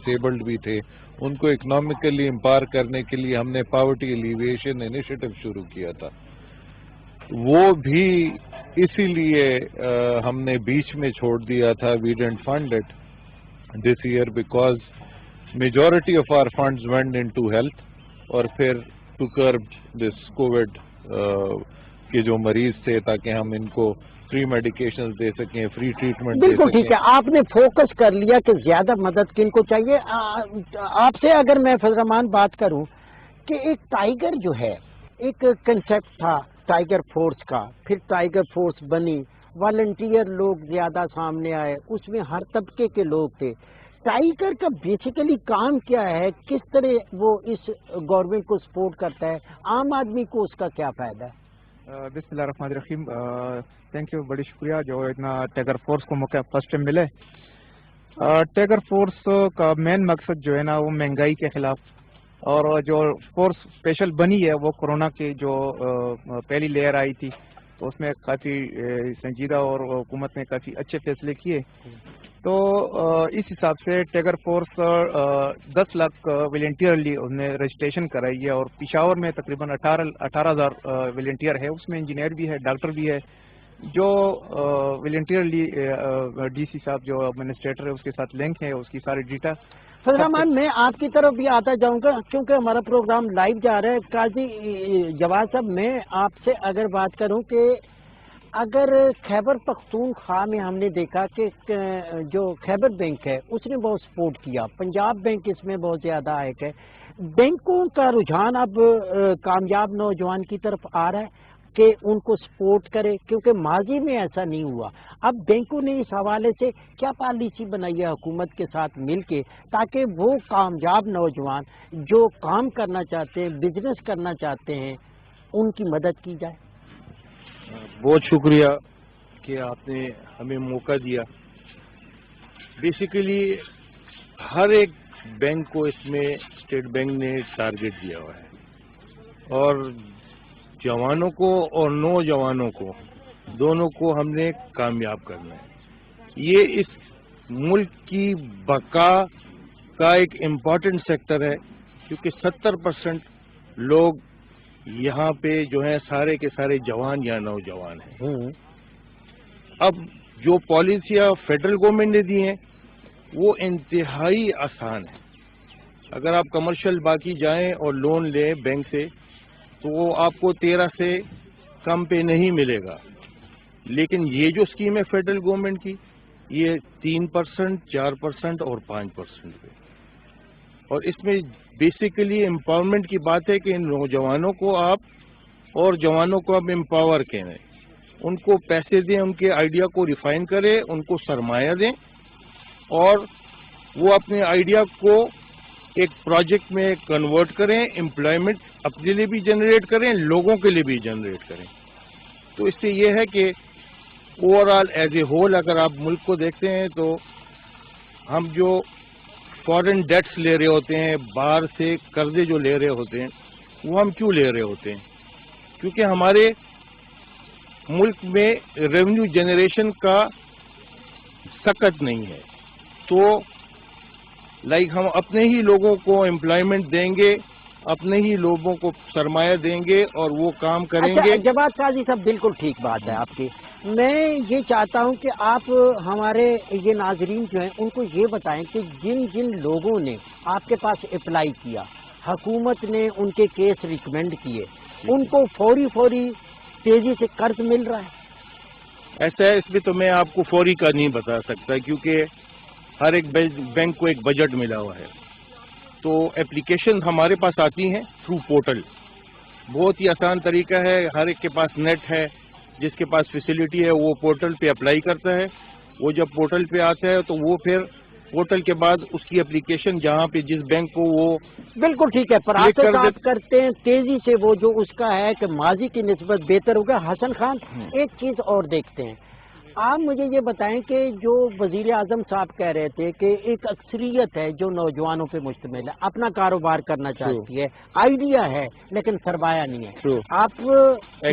Disabled بھی تھے ان کو اکنامکلی امپاور کرنے کے لیے ہم نے پاورٹی ایلیویشن انیشیٹو شروع کیا تھا. وہ بھی اسی لیے ہم نے بیچ میں چھوڑ دیا تھا. We didn't fund it this year because majority of our funds went into health اور پھر ٹو کرب دس کووڈ کے جو مریض تھے تاکہ ہم ان کو فری میڈیکیشن دے سکیں, فری ٹریٹمنٹ دے سکیں. بالکل ٹھیک ہے, آپ نے فوکس کر لیا کہ زیادہ مدد کن کو چاہیے. آپ سے اگر میں فضل الرحمان بات کروں کہ ایک ٹائیگر جو ہے, ایک کنسیپٹ تھا ٹائیگر فورس کا, پھر ٹائیگر فورس بنی, والنٹیئر لوگ زیادہ سامنے آئے, اس میں ہر طبقے کے لوگ تھے. ٹائیگر کا بیسیکلی کام کیا ہے, کس طرح وہ اس گورنمنٹ کو سپورٹ کرتا ہے, عام آدمی کو اس کا کیا فائدہ ہے؟ بسم اللہ الرحمن الرحیم. تھینک یو, بڑی شکریہ جو اتنا ٹائیگر فورس کو موقع فرسٹ ٹائم ملے. ٹائیگر فورس کا مین مقصد جو ہے نا وہ مہنگائی کے خلاف, اور جو فورس اسپیشل بنی ہے وہ کورونا کی جو پہلی لیئر آئی تھی تو اس میں کافی سنجیدہ اور حکومت نے کافی اچھے فیصلے کیے. تو اس حساب سے ٹائیگر فورس 10 لاکھ والنٹیئرلی انہوں نے رجسٹریشن کرائی ہے, اور پشاور میں تقریباً 18,000 والنٹیئر ہے. اس میں انجینئر بھی ہے, ڈاکٹر بھی ہے, جو والنٹیئرلی ڈی سی صاحب جو ایڈمنسٹریٹر ہے اس کے ساتھ لنک ہے, اس کی ساری ڈیٹا. فضل الرحمان, میں آپ کی طرف بھی آتا جاؤں گا کیونکہ ہمارا پروگرام لائیو جا رہا ہے. قاضی جواد صاحب, میں آپ سے اگر بات کروں کہ اگر خیبر پختونخوا میں ہم نے دیکھا کہ جو خیبر بینک ہے اس نے بہت سپورٹ کیا, پنجاب بینک اس میں بہت زیادہ آئے ہے. بینکوں کا رجحان اب کامیاب نوجوان کی طرف آ رہا ہے کہ ان کو سپورٹ کرے, کیونکہ ماضی میں ایسا نہیں ہوا. اب بینکوں نے اس حوالے سے کیا پالیسی بنائی ہے حکومت کے ساتھ مل کے تاکہ وہ کامیاب نوجوان جو کام کرنا چاہتے ہیں, بزنس کرنا چاہتے ہیں, ان کی مدد کی جائے؟ بہت شکریہ کہ آپ نے ہمیں موقع دیا. بیسیکلی ہر ایک بینک کو اس میں اسٹیٹ بینک نے ٹارگٹ دیا ہوا ہے, اور جوانوں کو اور نوجوانوں کو دونوں کو ہم نے کامیاب کرنا ہے. یہ اس ملک کی بقا کا ایک امپورٹنٹ سیکٹر ہے, کیونکہ 70% لوگ یہاں پہ جو ہیں سارے کے سارے جوان یا نوجوان ہیں. اب جو پالیسیاں فیڈرل گورنمنٹ نے دی ہیں وہ انتہائی آسان ہے. اگر آپ کمرشل باقی جائیں اور لون لیں بینک سے تو وہ آپ کو 13 سے کم پہ نہیں ملے گا, لیکن یہ جو اسکیم ہے فیڈرل گورنمنٹ کی یہ 3%, 4% اور 5% پہ, اور اس میں بیسیکلی امپاورمنٹ کی بات ہے کہ ان نوجوانوں کو آپ اور جوانوں کو آپ امپاور کریں, ان کو پیسے دیں, ان کے آئیڈیا کو ریفائن کریں, ان کو سرمایہ دیں, اور وہ اپنے آئیڈیا کو ایک پروجیکٹ میں کنورٹ کریں, امپلائمنٹ اپنے لیے بھی جنریٹ کریں, لوگوں کے لیے بھی جنریٹ کریں. تو اس سے یہ ہے کہ over all as a whole اگر آپ ملک کو دیکھتے ہیں تو ہم جو فورن ڈیٹس لے رہے ہوتے ہیں, باہر سے قرضے جو لے رہے ہوتے ہیں, وہ ہم کیوں لے رہے ہوتے ہیں؟ کیونکہ ہمارے ملک میں ریونیو جنریشن کا سکت نہیں ہے. تو ہم اپنے ہی لوگوں کو امپلائمنٹ دیں گے, اپنے ہی لوگوں کو سرمایہ دیں گے اور وہ کام کریں گے. جواد قاضی صاحب, بالکل ٹھیک بات ہے آپ کی. میں یہ چاہتا ہوں کہ آپ ہمارے یہ ناظرین جو ہیں ان کو یہ بتائیں کہ جن جن لوگوں نے آپ کے پاس اپلائی کیا, حکومت نے ان کے کیس ریکمینڈ کیے, ان کو فوری تیزی سے قرض مل رہا ہے؟ ایسا ہے, اس میں تو میں آپ کو فوری کا نہیں بتا سکتا کیونکہ ہر ایک بینک کو ایک بجٹ ملا ہوا ہے. تو اپلیکیشن ہمارے پاس آتی ہیں تھرو پورٹل. بہت ہی آسان طریقہ ہے, ہر ایک کے پاس نیٹ ہے, جس کے پاس فیسلٹی ہے وہ پورٹل پہ اپلائی کرتا ہے. وہ جب پورٹل پہ آتا ہے تو وہ پھر پورٹل کے بعد اس کی اپلیکیشن جہاں پہ جس بینک کو وہ بالکل ٹھیک ہے پروسیس آپ کرتے ہیں تیزی سے, وہ جو اس کا ہے کہ ماضی کی نسبت بہتر ہوگا. حسن خان, ایک چیز اور دیکھتے ہیں, آپ مجھے یہ بتائیں کہ جو وزیر اعظم صاحب کہہ رہے تھے کہ ایک اکثریت ہے جو نوجوانوں پہ مشتمل ہے, اپنا کاروبار کرنا چاہتی ہے, آئیڈیا ہے لیکن سرمایہ نہیں ہے. آپ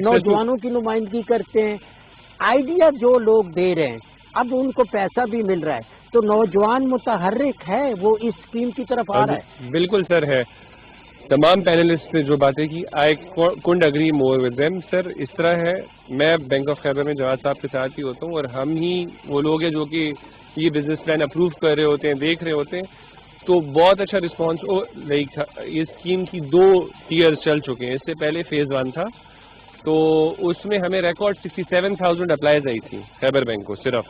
نوجوانوں کی نمائندگی کرتے ہیں, آئیڈیا جو لوگ دے رہے ہیں اب ان کو پیسہ بھی مل رہا ہے, تو نوجوان متحرک ہے وہ اس اسکیم کی طرف آ رہا ہے. بالکل سر ہے. تمام پینلسٹ نے جو باتیں کی آئی کنڈ اگری مور ود دیم. سر اس طرح ہے, میں بینک آف خیبر میں جواد صاحب کے ساتھ ہی ہوتا ہوں اور ہم ہی وہ لوگ ہیں جو کہ یہ بزنس پلان اپروو کر رہے ہوتے ہیں, دیکھ رہے ہوتے ہیں. تو بہت اچھا رسپانس لائک یہ اسکیم کی 2 ٹیئر چل چکے ہیں. اس سے پہلے فیز 1 تھا تو اس میں ہمیں ریکارڈ 67,000 اپلائیز آئی تھی خیبر بینک کو صرف.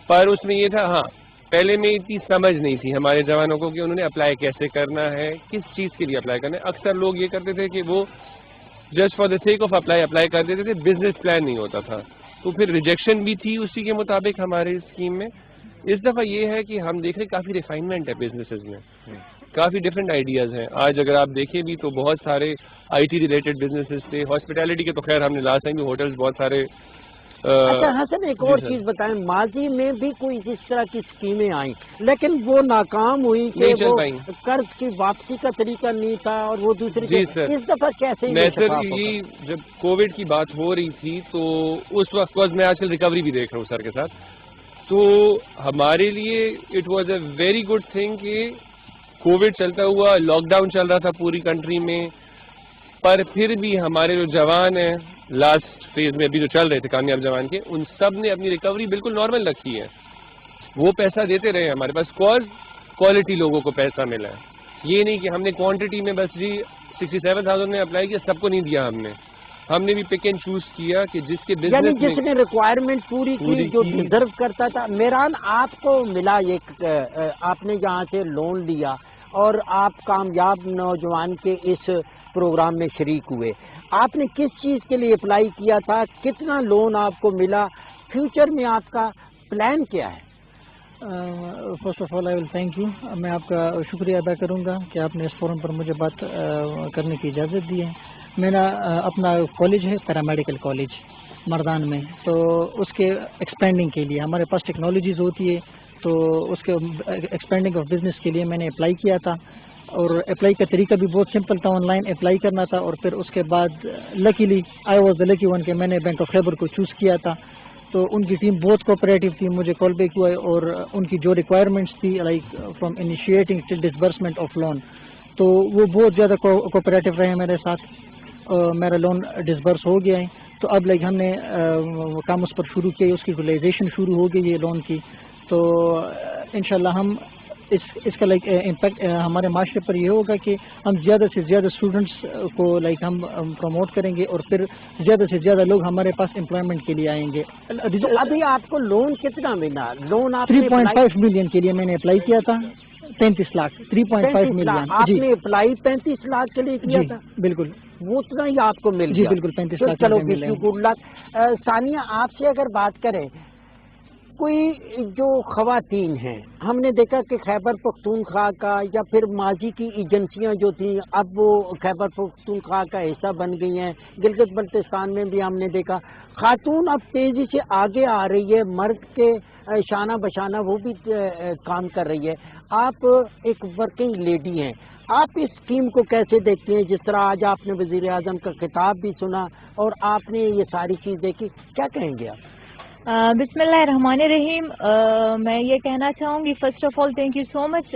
پر اس میں یہ تھا, ہاں پہلے میں اتنی سمجھ نہیں تھی ہمارے جوانوں کو کہ انہوں نے اپلائی کیسے کرنا ہے, کس چیز کے لیے اپلائی کرنا ہے. اکثر لوگ یہ کرتے تھے کہ وہ just for the sake of apply کر دیتے تھے, بزنس پلان نہیں ہوتا تھا. تو پھر ریجیکشن بھی تھی اسی کے مطابق ہمارے اسکیم میں. اس دفعہ یہ ہے کہ ہم دیکھ رہے کافی ریفائنمنٹ ہے بزنسز میں, کافی ڈفرینٹ آئیڈیاز ہیں. آج اگر آپ دیکھیں بھی تو بہت سارے آئی ٹی ریلیٹڈ بزنسز تھے, ہاسپٹیلٹی کے تو خیر ہم نے لاسٹ ٹائم بھی ہوٹلز بہت سارے. اچھا حسن, ایک اور چیز بتائیں, ماضی میں بھی کوئی اس طرح کی اسکیمیں آئیں لیکن وہ ناکام ہوئی کہ وہ قرض کی واپسی کا طریقہ نہیں تھا اور وہ دوسری. اس دفعہ کیسے؟ میں سر یہ جب کووڈ کی بات ہو رہی تھی تو اس وقت میں آج کل ریکوری بھی دیکھ رہا ہوں سر کے ساتھ, تو ہمارے لیے it was a very good thing کہ کووڈ چلتا ہوا, لاک ڈاؤن چل رہا تھا پوری کنٹری میں, پر پھر بھی ہمارے جو جوان ہیں لاسٹ فیز میں ابھی جو چل رہے تھے کامیاب جوان کے, ان سب نے اپنی ریکوری بالکل نارمل رکھی ہے. وہ پیسہ دیتے رہے ہمارے پاس, کوالٹی لوگوں کو پیسہ ملا ہے. یہ نہیں کہ ہم نے کوانٹٹی میں بس جی 67,000 نے اپلائی کیا, سب کو نہیں دیا ہم نے بھی پک اینڈ چوز کیا کہ جس کے بزنس یعنی جس نے ریکوائرمنٹ پوری کی, جو ڈیزرو کرتا تھا. میران, آپ کو ملا یہ, آپ نے یہاں سے لون لیا اور آپ کامیاب نوجوان کے اس پروگرام میں شریک ہوئے. آپ نے کس چیز کے لیے اپلائی کیا تھا, کتنا لون آپ کو ملا, فیوچر میں آپ کا پلان کیا ہے؟ First of all I will thank you. میں آپ کا شکریہ ادا کروں گا کہ آپ نے اس فورم پر مجھے بات کرنے کی اجازت دی ہے. میرا اپنا کالج ہے, پیرامیڈیکل کالج مردان میں, تو اس کے ایکسپینڈنگ کے لیے ہمارے پاس ٹیکنالوجیز ہوتی ہے, تو اس کے ایکسپینڈنگ آف بزنس کے لیے میں نے اپلائی کیا تھا. اور اپلائی کا طریقہ بھی بہت سمپل تھا, آن لائن اپلائی کرنا تھا. اور پھر اس کے بعد luckily I was the lucky one کہ میں نے بینک آف خیبر کو چوز کیا تھا. تو ان کی ٹیم بہت کوآپریٹو تھی, مجھے کال بیک ہوا ہے, اور ان کی جو ریکوائرمنٹس تھی like from initiating till disbursement of loan, تو وہ بہت زیادہ کوآپریٹو رہے میرے ساتھ. میرا لون ڈسبرس ہو گیا ہے. تو اب لائک ہم نے کام اس پر شروع کیا, اس کی یوٹیلائزیشن شروع ہو گئی ہے لون کی. تو انشاءاللہ ہم اس کا لائک امپیکٹ ہمارے معاشرے پر یہ ہوگا کہ ہم زیادہ سے زیادہ اسٹوڈنٹس کو لائک ہم پروموٹ کریں گے, اور پھر زیادہ سے زیادہ لوگ ہمارے پاس امپلائمنٹ کے لیے آئیں گے. ابھی آپ کو لون کتنا ملا؟ لون آپ 3.5 ملین کے لیے میں نے اپلائی کیا تھا. 35 لاکھ 3.5 ملین آپ نے اپلائی 35 لاکھ کے لیے کیا تھا؟ بالکل, وہ اتنا ہی آپ کو مل جی بالکل 35 لاکھ. چلو گڈ لک. ثانیہ, آپ سے اگر بات کریں, کوئی جو خواتین ہیں, ہم نے دیکھا کہ خیبر پختونخوا کا یا پھر ماضی کی ایجنسیاں جو تھیں اب وہ خیبر پختونخوا کا حصہ بن گئی ہیں. گلگت بلتستان میں بھی ہم نے دیکھا خاتون اب تیزی سے آگے آ رہی ہے, مرد کے شانہ بشانہ وہ بھی کام کر رہی ہے. آپ ایک ورکنگ لیڈی ہیں, آپ اس اسکیم کو کیسے دیکھتے ہیں؟ جس طرح آج آپ نے وزیر اعظم کا خطاب بھی سنا اور آپ نے یہ ساری چیز دیکھی, کیا کہیں گے آپ؟ بسم اللہ الرحمن الرحیم. میں یہ کہنا چاہوں گی, first of all thank you so much.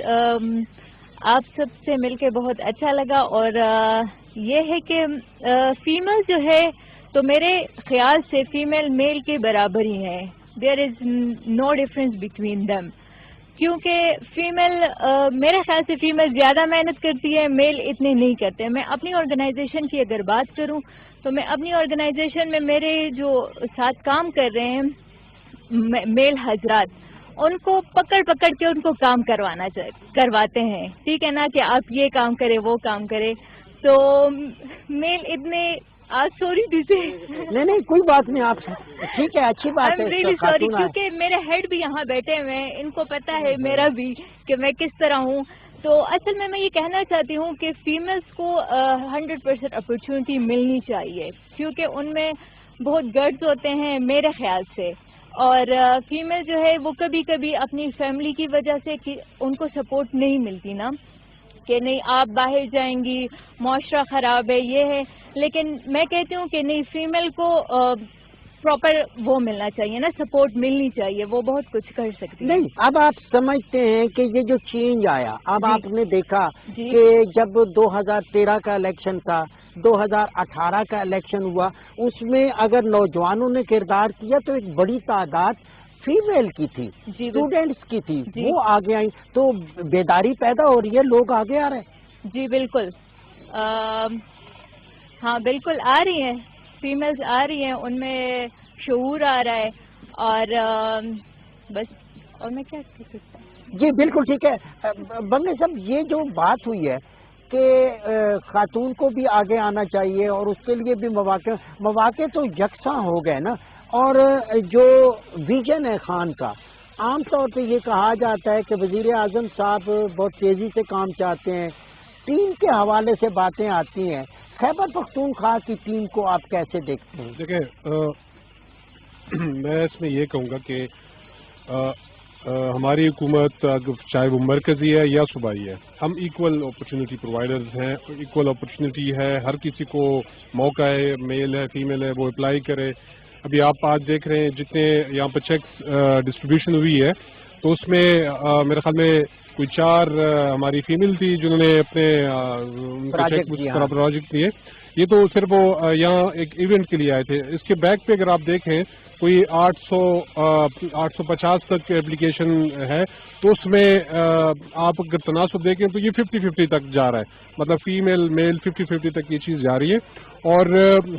آپ سب سے مل کے بہت اچھا لگا. اور یہ ہے کہ فیمیل جو ہے تو میرے خیال سے فیمیل میل کے برابر ہی ہے. دیر از نو ڈفرینس بٹوین دیم, کیونکہ فیمیل میرے خیال سے فیمیل زیادہ محنت کرتی ہے, میل اتنے نہیں کرتے. میں اپنی آرگنائزیشن کی اگر بات کروں تو میں اپنی آرگنائزیشن میں میرے جو ساتھ کام کر رہے ہیں میل حضرات, ان کو پکڑ کے ان کو کام کرواتے ہیں, ٹھیک ہے نا, کہ آپ یہ کام کرے وہ کام کرے. تو میل اتنے سوری دیجیے, نہیں کوئی بات نہیں, آپ ٹھیک ہے, اچھی بات ہے. ریئلی سوری, کیونکہ میرے ہیڈ بھی یہاں بیٹھے ہوئے ہیں, ان کو پتا ہے میرا بھی کہ میں کس طرح ہوں. تو اصل میں یہ کہنا چاہتی ہوں کہ فیمیلز کو 100% اپرچونٹی ملنی چاہیے, کیونکہ ان میں بہت گرڈز ہوتے ہیں میرے خیال سے. اور فیمیل جو ہے وہ کبھی کبھی اپنی فیملی کی وجہ سے ان کو سپورٹ نہیں ملتی نا, کہ نہیں آپ باہر جائیں گی, معاشرہ خراب ہے, یہ ہے. لیکن میں کہتی ہوں کہ نہیں, فیمیل کو پراپر وہ ملنا چاہیے نا, سپورٹ ملنی چاہیے, وہ بہت کچھ کر سکتی ہے. نہیں, اب آپ سمجھتے ہیں کہ یہ جو چینج آیا, اب آپ نے دیکھا کہ جب 2013 کا الیکشن تھا, 2018 کا الیکشن ہوا, اس میں اگر نوجوانوں نے کردار کیا تو ایک بڑی تعداد فیمیل کی تھی, اسٹوڈینٹس کی تھی, وہ آگے آئیں, تو بیداری پیدا ہو رہی ہے, لوگ آگے آ رہے ہیں. جی بالکل, ہاں بالکل آ رہی ہیں, فیمیلز آ رہی ہیں, ان میں شعور آ رہا ہے, اور بس, اور میں کیا کہہ سکتا ہوں. جی بالکل ٹھیک ہے. بنگلے صاحب, یہ جو بات ہوئی ہے کہ خاتون کو بھی آگے آنا چاہیے اور اس کے لیے بھی مواقع تو یکساں ہو گئے نا, اور جو ویژن ہے خان کا, عام طور پہ یہ کہا جاتا ہے کہ وزیر اعظم صاحب بہت تیزی سے کام چاہتے ہیں, ٹیم کے حوالے سے باتیں آتی ہیں, خیبر پختونخوا کی ٹیم کو آپ کیسے دیکھتے ہیں؟ دیکھیں, میں اس میں یہ کہوں گا کہ ہماری حکومت چاہے وہ مرکزی ہے یا صوبائی ہے, ہم ایکول اپرچونٹی پرووائڈرز ہیں, ایکول اپرچونٹی ہے, ہر کسی کو موقع ہے, میل ہے فیمیل ہے, وہ اپلائی کرے. ابھی آپ آج دیکھ رہے ہیں جتنے یہاں پر چیکس ڈسٹریبیوشن ہوئی ہے, تو اس میں میرے خیال میں کوئی 4 ہماری فیمیل تھی جنہوں نے اپنے پروجیکٹ دیے. یہ تو صرف وہ یہاں ایک ایونٹ کے لیے آئے تھے. اس کے بیک پہ اگر آپ دیکھیں کوئی 850 تک ایپلیکیشن ہے, تو اس میں آپ اگر تناسب دیکھیں تو یہ 50-50 تک جا رہا ہے, مطلب فیمیل میل 50-50 تک یہ چیز جا رہی ہے. اور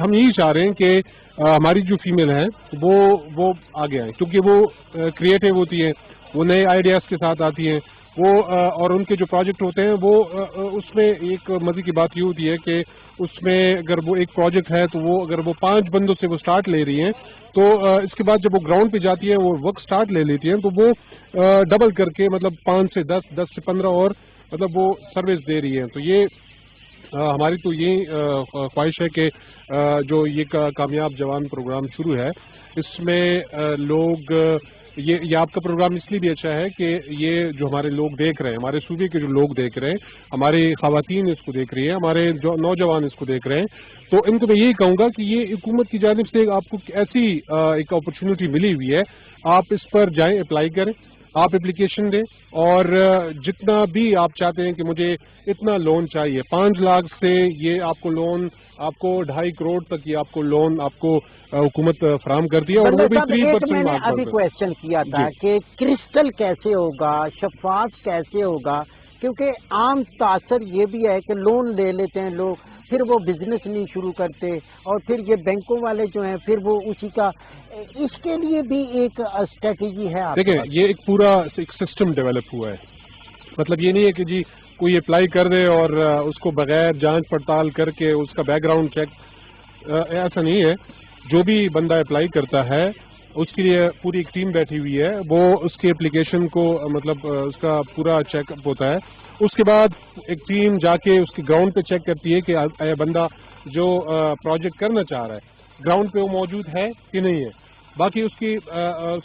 ہم یہی چاہ رہے ہیں کہ ہماری جو فیمیل ہیں وہ آگے آئیں, کیونکہ وہ کریٹیو ہوتی ہیں, وہ نئے آئیڈیاز کے ساتھ آتی ہیں, وہ اور ان کے جو پروجیکٹ ہوتے ہیں وہ اس میں ایک مزے کی بات یہ ہوتی ہے کہ اس میں اگر وہ ایک پروجیکٹ ہے تو وہ اگر وہ 5 بندوں سے وہ سٹارٹ لے رہی ہیں, تو اس کے بعد جب وہ گراؤنڈ پہ جاتی ہیں, وہ ورک سٹارٹ لے لیتی ہیں, تو وہ ڈبل کر کے مطلب 5 سے 10, 10 سے 15 اور مطلب وہ سروس دے رہی ہیں. تو یہ ہماری تو یہی خواہش ہے کہ جو یہ کامیاب جوان پروگرام شروع ہے, اس میں لوگ یہ آپ کا پروگرام اس لیے بھی اچھا ہے کہ یہ جو ہمارے لوگ دیکھ رہے ہیں, ہمارے صوبے کے جو لوگ دیکھ رہے ہیں, ہماری خواتین اس کو دیکھ رہی ہیں, ہمارے جو نوجوان اس کو دیکھ رہے ہیں, تو ان کو میں یہی کہوں گا کہ یہ حکومت کی جانب سے آپ کو ایسی ایک اپرچونٹی ملی ہوئی ہے, آپ اس پر جائیں, اپلائی کریں, آپ اپلیکیشن دیں, اور جتنا بھی آپ چاہتے ہیں کہ مجھے اتنا لون چاہیے, 5 لاکھ سے یہ آپ کو لون, آپ کو 2.5 کروڑ تک یہ آپ کو لون آپ کو حکومت فراہم کرتی ہے, اور وہ بھی 3% میں نے ابھی کوشچن کیا تھا کہ کرسٹل کیسے ہوگا, شفاف کیسے ہوگا, کیونکہ عام تاثر یہ بھی ہے کہ لون لے لیتے ہیں لوگ, پھر وہ بزنس نہیں شروع کرتے, اور پھر یہ بینکوں والے جو ہیں پھر وہ اسی کا, اس کے لیے بھی ایک اسٹریٹجی ہے. دیکھیں, یہ ایک پورا ایک سسٹم ڈیولپ ہوا ہے, مطلب یہ نہیں ہے کہ جی کوئی اپلائی کر دے اور اس کو بغیر جانچ پڑتال کر کے اس کا بیک گراؤنڈ چیک, ایسا نہیں ہے. جو بھی بندہ اپلائی کرتا ہے اس کے لیے پوری ایک ٹیم بیٹھی ہوئی ہے, وہ اس کی اپلیکیشن کو مطلب اس کا پورا چیک اپ ہوتا ہے. اس کے بعد ایک ٹیم جا کے اس کے گراؤنڈ پہ چیک کرتی ہے کہ بندہ جو پروجیکٹ کرنا چاہ رہا ہے گراؤنڈ پہ وہ موجود ہے کہ نہیں ہے. باقی اس کے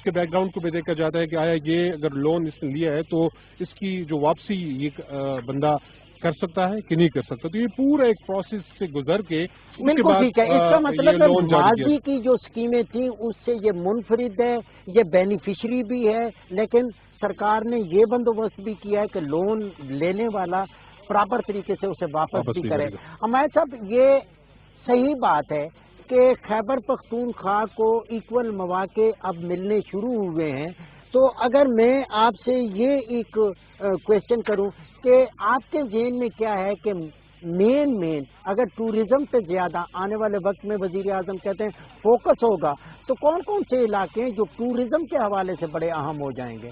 بیک گراؤنڈ کو بھی دیکھا جاتا ہے کہ آیا یہ اگر لون اس نے لیا ہے تو اس کی جو واپسی یہ بندہ کر سکتا ہے کہ نہیں کر سکتا. تو یہ پورا ایک پروسیس سے گزر کے بالکل ٹھیک ہے. اس کا مطلب ہے ماضی کی جو اسکیمیں تھیں اس سے یہ منفرد ہے, یہ بینیفیشری بھی ہے, لیکن سرکار نے یہ بندوبست بھی کیا ہے کہ لون لینے والا پراپر طریقے سے اسے واپس بھی کرے. ہمارے صاحب, یہ صحیح بات ہے کہ خیبر پختونخوا کو ایکول مواقع اب ملنے شروع ہوئے ہیں, تو اگر میں آپ سے یہ ایک کوشچن کروں کہ آپ کے ذہن میں کیا ہے کہ مین اگر ٹورزم پہ زیادہ آنے والے وقت میں وزیر اعظم کہتے ہیں فوکس ہوگا, تو کون کون سے علاقے ہیں جو ٹورزم کے حوالے سے بڑے اہم ہو جائیں گے؟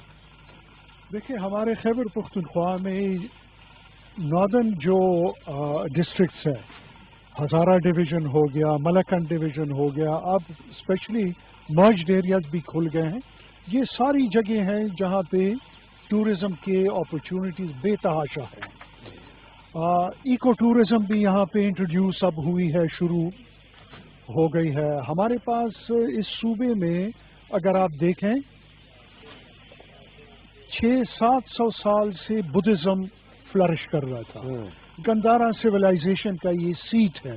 دیکھیں, ہمارے خیبر پختونخوا میں ناردرن جو ڈسٹرکٹس ہیں, ہزارہ ڈویژن ہو گیا, ملکند ڈویژن ہو گیا, اب اسپیشلی مرجڈ ایریاز بھی کھل گئے ہیں. یہ ساری جگہ ہیں جہاں پہ ٹورزم کے اپرچونٹیز بے تحاشا ہیں. ایکو ٹورزم بھی یہاں پہ انٹروڈیوس اب ہوئی ہے, شروع ہو گئی ہے. ہمارے پاس اس صوبے میں اگر آپ دیکھیں 600-700 سال سے بدھزم فلرش کر رہا تھا. گندھارا سویلائزیشن کا یہ سیٹ ہے.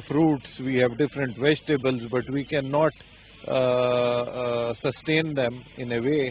fruits, we have different vegetables, but we cannot sustain them in a way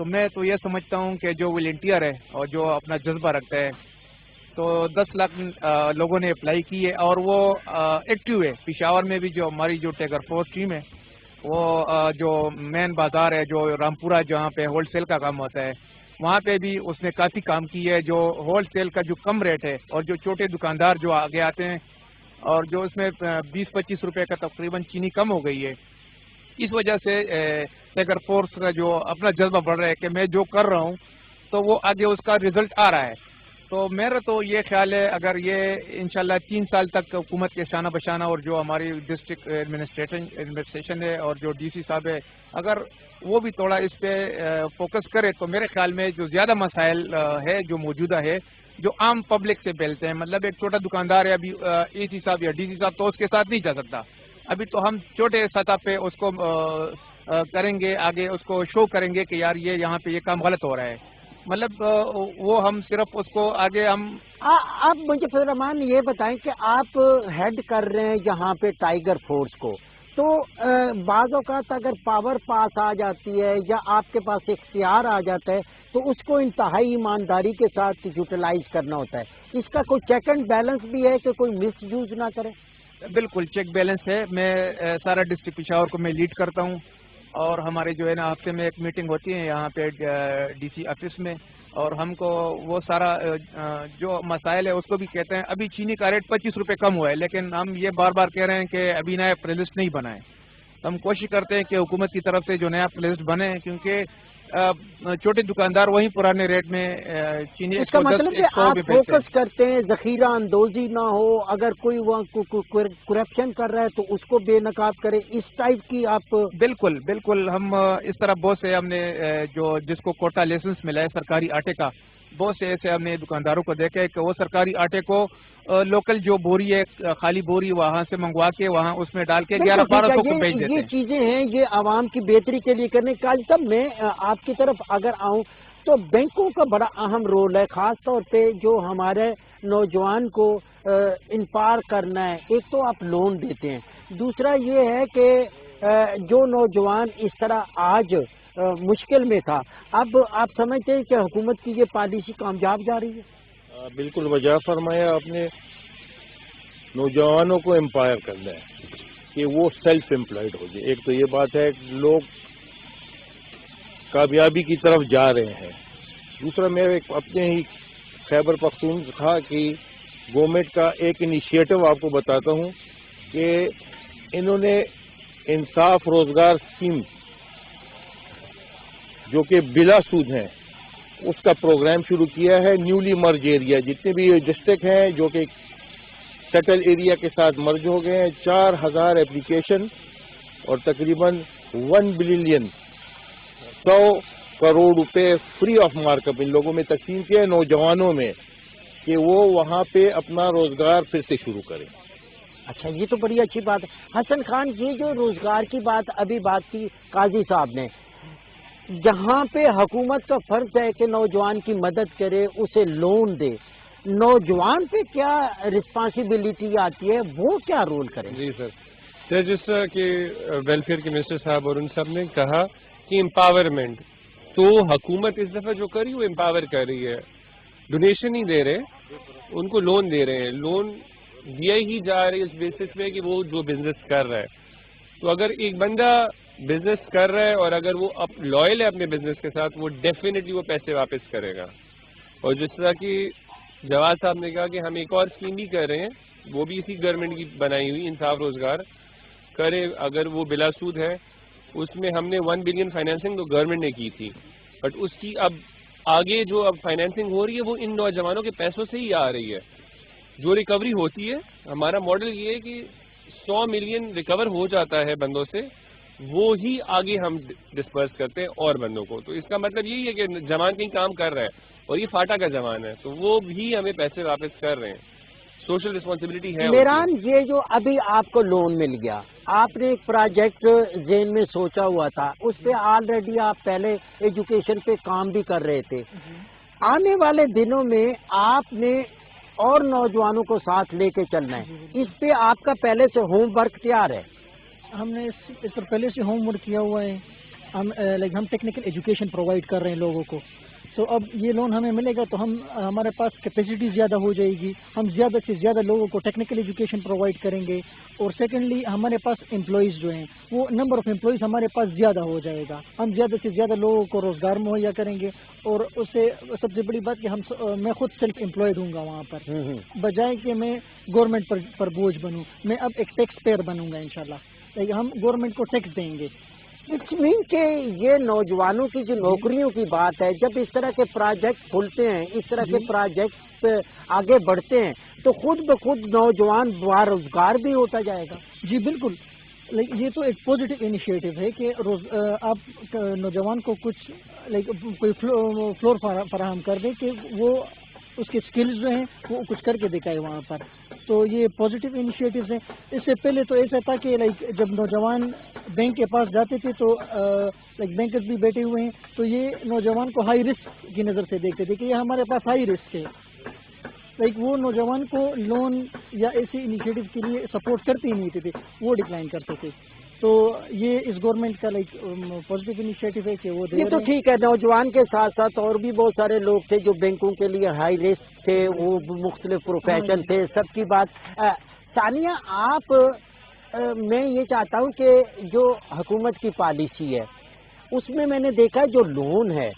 تو میں تو یہ سمجھتا ہوں کہ جو والنٹیئر ہے اور جو اپنا جذبہ رکھتا ہے، تو 10 لاکھ لوگوں نے اپلائی کی ہے اور وہ ایکٹیو ہے. پشاور میں بھی جو ہماری جو ٹیگر فورس ٹیم ہے، وہ جو مین بازار ہے، جو رامپورہ جہاں پہ ہول سیل کا کام ہوتا ہے، وہاں پہ بھی اس نے کافی کام کی ہے. جو ہول سیل کا جو کم ریٹ ہے اور جو چھوٹے دکاندار جو آگے آتے ہیں، اور جو اس میں 20-25 روپے کا تقریباً چینی کم ہو گئی ہے، اس وجہ سے ٹیگر فورس کا جو اپنا جذبہ بڑھ رہا ہے کہ میں جو کر رہا ہوں تو وہ آگے اس کا رزلٹ آ رہا ہے. تو میرا تو یہ خیال ہے اگر یہ انشاءاللہ 3 سال تک حکومت کے شانہ بشانہ اور جو ہماری ڈسٹرکٹ ایڈمنسٹریشن ہے اور جو ڈی سی صاحب ہے، اگر وہ بھی تھوڑا اس پہ فوکس کرے تو میرے خیال میں جو زیادہ مسائل ہے جو موجودہ ہے جو عام پبلک سے پھیلتے ہیں، مطلب ایک چھوٹا دکاندار ہے، ابھی اے سی صاحب یا ڈی سی صاحب تو اس کے ساتھ نہیں جا سکتا. ابھی تو ہم چھوٹے سطح پہ اس کو کریں گے، آگے اس کو شو کریں گے کہ یار یہ یہاں پہ یہ کام غلط ہو رہا ہے. مطلب وہ ہم صرف اس کو آگے ہم آپ مجھے فضل الرحمان یہ بتائیں کہ آپ ہیڈ کر رہے ہیں یہاں پہ ٹائیگر فورس کو، تو بعض اوقات اگر پاور پاس آ جاتی ہے یا آپ کے پاس اختیار آ جاتا ہے تو اس کو انتہائی ایمانداری کے ساتھ یوٹیلائز کرنا ہوتا ہے. اس کا کوئی چیک اینڈ بیلنس بھی ہے کہ کوئی مس یوز نہ کرے؟ بالکل چیک بیلنس ہے. میں سارا ڈسٹرکٹ پشاور کو میں لیڈ کرتا ہوں، اور ہمارے جو ہے نا ہفتے میں ایک میٹنگ ہوتی ہے یہاں پہ ڈی سی آفس میں، اور ہم کو وہ سارا جو مسائل ہے اس کو بھی کہتے ہیں. ابھی چینی کا ریٹ 25 روپے کم ہوا ہے، لیکن ہم یہ بار بار کہہ رہے ہیں کہ ابھی نیا پلیلسٹ نہیں بنا ہے. ہم کوشش کرتے ہیں کہ حکومت کی طرف سے جو نیا پلیلسٹ بنے، کیونکہ چھوٹے دکاندار وہیں پرانے ریٹ میں چینی اس کا مطلب کہ آپ فوکس کرتے ہیں ذخیرہ اندوزی نہ ہو، اگر کوئی وہاں کرپشن کر رہا ہے تو اس کو بے نقاب کرے، اس ٹائپ کی آپ. بالکل بالکل، ہم اس طرح بہت سے ہم نے جو جس کو کوٹا لائسنس ملا ہے سرکاری آٹے کا، بہت سے ایسے ہم نے دکانداروں کو دیکھا ہے کہ وہ سرکاری آٹے کو لوکل جو بوری ہے، خالی بوری وہاں سے منگوا کے وہاں اس میں ڈال کے 1100-1200 کو بیچ دیتے ہیں. یہ چیزیں ہیں، یہ عوام کی بہتری کے لیے کرنے کا. صاحب میں آپ کی طرف اگر آؤں تو بینکوں کا بڑا اہم رول ہے، خاص طور پہ جو ہمارے نوجوان کو انپار کرنا ہے. ایک تو آپ لون دیتے ہیں، دوسرا یہ ہے کہ جو نوجوان اس طرح آج مشکل میں تھا، اب آپ سمجھتے ہیں کہ حکومت کی یہ پالیسی کامیاب جا رہی ہے؟ بالکل وجہ فرمایا آپ نے. نوجوانوں کو امپائر کرنا ہے کہ وہ سیلف امپلائڈ ہو جائے. ایک تو یہ بات ہے کہ لوگ کامیابی کی طرف جا رہے ہیں. دوسرا میں اپنے ہی خیبر پختونخوا کی گورنمنٹ کا ایک انیشیٹو آپ کو بتاتا ہوں کہ انہوں نے انصاف روزگار اسکیم جو کہ بلا سود ہیں اس کا پروگرام شروع کیا ہے. نیولی مرج ایریا جتنے بھی ڈسٹرکٹ ہیں جو کہ سیٹل ایریا کے ساتھ مرج ہو گئے ہیں، 4000 اپلیکیشن اور تقریباً 1 بلین 100 کروڑ روپے فری آف مارک اپ ان لوگوں میں تقسیم کیا ہے نوجوانوں میں کہ وہ وہاں پہ اپنا روزگار پھر سے شروع کریں. اچھا، یہ تو بڑی اچھی بات ہے. حسن خان، یہ جو روزگار کی بات ابھی بات کی قاضی صاحب نے، جہاں پہ حکومت کا فرض ہے کہ نوجوان کی مدد کرے، اسے لون دے، نوجوان پہ کیا رسپانسبلٹی آتی ہے، وہ کیا رول کرے؟ جی سر، جس طرح کہ ویلفیئر کے منسٹر صاحب اور ان سب نے کہا کہ امپاورمنٹ، تو حکومت اس دفعہ جو کری وہ امپاور کر رہی ہے. ڈونیشن ہی دے رہے، ان کو لون دے رہے ہیں. لون دیا ہی جا رہی ہے اس بیسس پہ کہ وہ جو بزنس کر رہا ہے. تو اگر ایک بندہ بزنس کر رہا ہے اور اگر وہ لوئل ہے اپنے بزنس کے ساتھ، وہ ڈیفینیٹلی وہ پیسے واپس کرے گا. اور جس طرح کی جواد صاحب نے کہا کہ ہم ایک اور اسکیم بھی کر رہے ہیں، وہ بھی اسی گورنمنٹ کی بنائی ہوئی انصاف روزگار کرے، اگر وہ بلا سود ہے. اس میں ہم نے 1 بلین فائنینسنگ تو گورنمنٹ نے کی تھی، بٹ اس کی اب آگے جو اب فائنینسنگ ہو رہی ہے وہ ان نوجوانوں کے پیسوں سے ہی آ رہی ہے. جو ریکوری ہوتی ہے، ہمارا ماڈل یہ ہے کہ 100 ملین ریکور ہو جاتا ہے بندوں سے، وہ ہی آگے ہم ڈسپرس کرتے ہیں اور بندوں کو. تو اس کا مطلب یہی ہے کہ جوان کہیں کام کر رہا ہے اور یہ فاٹا کا جوان ہے تو وہ بھی ہمیں پیسے واپس کر رہے ہیں. سوشل رسپانسبلٹی ہے. میران، یہ جو ابھی آپ کو لون مل گیا، آپ نے ایک پروجیکٹ ذہن میں سوچا ہوا تھا، اس پہ آلریڈی آپ پہلے ایجوکیشن پہ کام بھی کر رہے تھے. آنے والے دنوں میں آپ نے اور نوجوانوں کو ساتھ لے کے چلنا ہے، اس پہ آپ کا پہلے سے ہوم ورک تیار ہے؟ ہم نے اس پر پہلے سے ہوم ورک کیا ہوا ہے. ہم ٹیکنیکل ایجوکیشن پرووائڈ کر رہے ہیں لوگوں کو. تو اب یہ لون ہمیں ملے گا تو ہمارے پاس کیپیسٹی زیادہ ہو جائے گی, ہم زیادہ سے زیادہ لوگوں کو ٹیکنیکل ایجوکیشن پرووائڈ کریں گے. اور سیکنڈلی ہمارے پاس امپلائیز جو ہیں وہ نمبر آف امپلائیز ہمارے پاس زیادہ ہو جائے گا, ہم زیادہ سے زیادہ لوگوں کو روزگار مہیا کریں گے. اور اس سے سب سے بڑی بات کہ میں خود سیلف امپلائڈ ہوں گا وہاں پر, بجائے کہ میں گورنمنٹ پر بوجھ بنوں. میں اب ایک ٹیکس پیئر بنوں گا انشاءاللہ, ہم گورنمنٹ کو ٹیکس دیں گے. اٹس مین کہ یہ نوجوانوں کی جو نوکریوں کی بات ہے, جب اس طرح کے پروجیکٹ کھلتے ہیں, اس طرح کے پروجیکٹ آگے بڑھتے ہیں تو خود بخود نوجوان روزگار بھی ہوتا جائے گا. جی بالکل, یہ تو ایک پازیٹیو انیشیٹو ہے کہ آپ نوجوان کو کچھ کوئی فلور فراہم کر دیں کہ وہ اس کے سکلز جو ہیں وہ کچھ کر کے دکھائے وہاں پر. تو یہ پازیٹیو انیشیٹوز ہیں. اس سے پہلے تو ایسا تھا کہ جب نوجوان بینک کے پاس جاتے تھے تو بینکرز بھی بیٹھے ہوئے ہیں تو یہ نوجوان کو ہائی رسک کی نظر سے دیکھتے تھے کہ یہ ہمارے پاس ہائی رسک ہے. وہ نوجوان کو لون یا ایسے انیشیٹو کے لیے سپورٹ کرتے ہی نہیں تھے, وہ ڈکلائن کرتے تھے. تو یہ اس گورنمنٹ کا پازیٹیو انیشیٹو ہے کہ وہ یہ تو ٹھیک ہے. نوجوان کے ساتھ ساتھ اور بھی بہت سارے لوگ تھے جو بینکوں کے لیے ہائی رسک تھے, وہ مختلف پروفیشن تھے, سب کی بات. ثانیہ, آپ میں یہ چاہتا ہوں کہ جو حکومت کی پالیسی ہے اس میں میں نے دیکھا جو لون ہے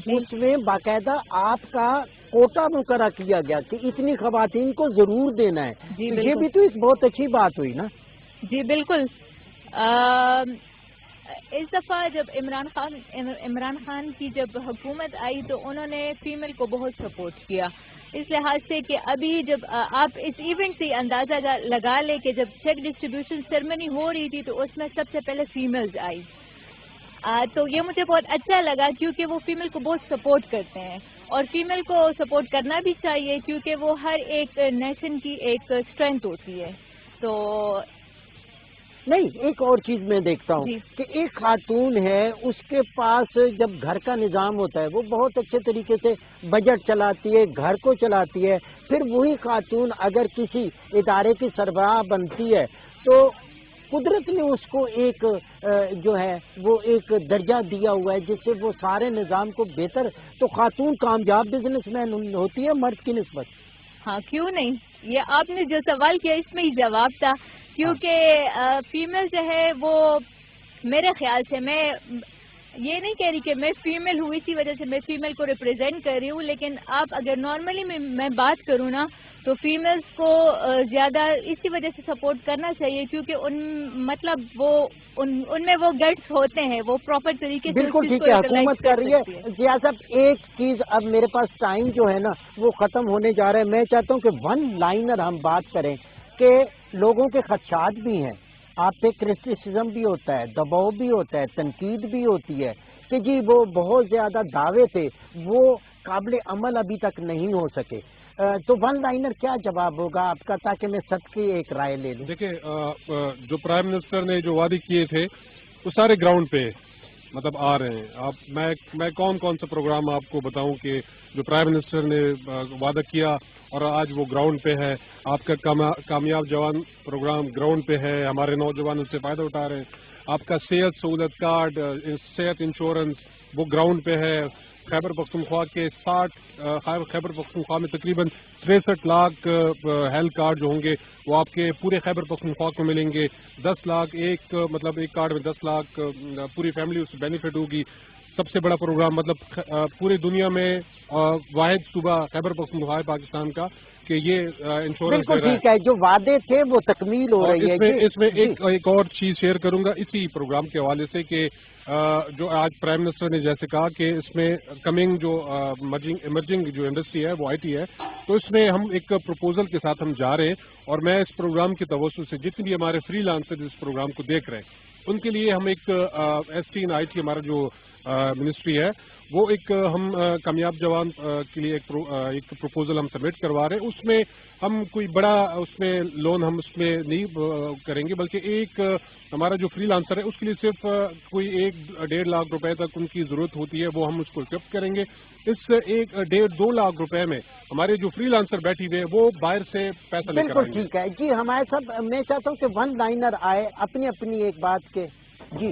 اس میں باقاعدہ آپ کا کوٹا مقررہ کیا گیا کہ اتنی خواتین کو ضرور دینا ہے. یہ بھی تو ایک بہت اچھی بات ہوئی نا. جی بالکل. اس دفعہ جب عمران خان کی جب حکومت آئی تو انہوں نے فیمیل کو بہت سپورٹ کیا, اس لحاظ سے کہ ابھی جب آپ اس ایونٹ سے اندازہ لگا لیں کہ جب چیک ڈسٹریبیوشن سرمنی ہو رہی تھی تو اس میں سب سے پہلے فیمیلز آئی. تو یہ مجھے بہت اچھا لگا کیونکہ وہ فیمیل کو بہت سپورٹ کرتے ہیں, اور فیمیل کو سپورٹ کرنا بھی چاہیے کیونکہ وہ ہر ایک نیشن کی ایک اسٹرینتھ ہوتی ہے. تو نہیں, ایک اور چیز میں دیکھتا ہوں کہ ایک خاتون ہے, اس کے پاس جب گھر کا نظام ہوتا ہے وہ بہت اچھے طریقے سے بجٹ چلاتی ہے, گھر کو چلاتی ہے. پھر وہی خاتون اگر کسی ادارے کی سربراہ بنتی ہے تو قدرت نے اس کو ایک جو ہے وہ ایک درجہ دیا ہوا ہے جس سے وہ سارے نظام کو بہتر. تو خاتون کامیاب بزنس مین ہوتی ہے مرد کی نسبت. ہاں کیوں نہیں, یہ آپ نے جو سوال کیا اس میں ہی جواب تھا, کیونکہ فیمیل جو ہے وہ میرے خیال سے, میں یہ نہیں کہہ رہی کہ میں فیمیل ہوں اسی وجہ سے میں فیمیل کو ریپرزینٹ کر رہی ہوں, لیکن آپ اگر نارملی میں بات کروں نا تو فیمیلز کو زیادہ اسی وجہ سے سپورٹ کرنا چاہیے کیونکہ ان میں وہ گٹس ہوتے ہیں, وہ پراپر طریقے سے. بالکل ٹھیک ہے, حکومت کر رہی ہے. ضیاء صاحب, ایک چیز اب میرے پاس ٹائم جو ہے نا وہ ختم ہونے جا رہا ہے. میں چاہتا ہوں کہ ون لائنر ہم بات کریں کہ لوگوں کے خدشات بھی ہیں, آپ پہ کرٹیسزم بھی ہوتا ہے, دباؤ بھی ہوتا ہے, تنقید بھی ہوتی ہے کہ جی وہ بہت زیادہ دعوے تھے وہ قابل عمل ابھی تک نہیں ہو سکے. تو ون لائنر کیا جواب ہوگا آپ کا تاکہ میں سب کی ایک رائے لے لوں؟ دیکھیں, جو پرائم منسٹر نے جو وعدے کیے تھے وہ سارے گراؤنڈ پہ مطلب آ رہے ہیں. میں کون کون سا پروگرام آپ کو بتاؤں کہ جو پرائم منسٹر نے وعدہ کیا اور آج وہ گراؤنڈ پہ ہے. آپ کا کامیاب جوان پروگرام گراؤنڈ پہ ہے, ہمارے نوجوان اس سے فائدہ اٹھا رہے ہیں. آپ کا صحت سہولت کارڈ, صحت انشورنس وہ گراؤنڈ پہ ہے. خیبر پختونخوا کے خیبر پختونخوا میں تقریباً 63 لاکھ ہیلتھ کارڈ جو ہوں گے وہ آپ کے پورے خیبر پختونخوا کو ملیں گے. 10 لاکھ ایک کارڈ میں 10 لاکھ پوری فیملی اس سے بینیفٹ ہوگی. سب سے بڑا پروگرام مطلب پوری دنیا میں واحد صوبہ خیبر پختونخوا پاکستان کا کہ یہ انشورنس. بالکل ٹھیک ہے, جو وعدے تھے وہ تکمیل ہو رہی ہے. اس میں ایک اور چیز شیئر کروں گا اسی پروگرام کے حوالے سے کہ جو آج پرائم منسٹر نے جیسے کہا کہ اس میں کمنگ جو ایمرجنگ جو انڈسٹری ہے وہ IT ہے, تو اس میں ہم ایک پروپوزل کے ساتھ ہم جا رہے ہیں. اور میں اس پروگرام کے توسط سے جتنے بھی ہمارے فری لانسر اس پروگرام کو دیکھ رہے ہیں ان کے لیے ہم ایک ST and IT ہمارا جو منسٹری ہے وہ ایک ہم کامیاب جوان کے لیے ایک پروپوزل ہم سبمٹ کروا رہے ہیں. اس میں ہم کوئی بڑا اس میں لون ہم اس میں نہیں کریں گے, بلکہ ایک ہمارا جو فری لانسر ہے اس کے لیے صرف کوئی 1-1.5 لاکھ روپے تک ان کی ضرورت ہوتی ہے, وہ ہم اس کو ایکسپٹ کریں گے. اس 1-1.5-2 لاکھ روپے میں ہمارے جو فری لانسر بیٹھی ہوئے وہ باہر سے پیسہ لے کر آئیں گے. بالکل ٹھیک ہے جی. ہمارے سب میں چاہتا ہوں کہ ون لائنر آئے اپنی ایک بات کے. جی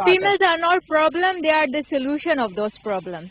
females are not problem, they are the solution of those problems.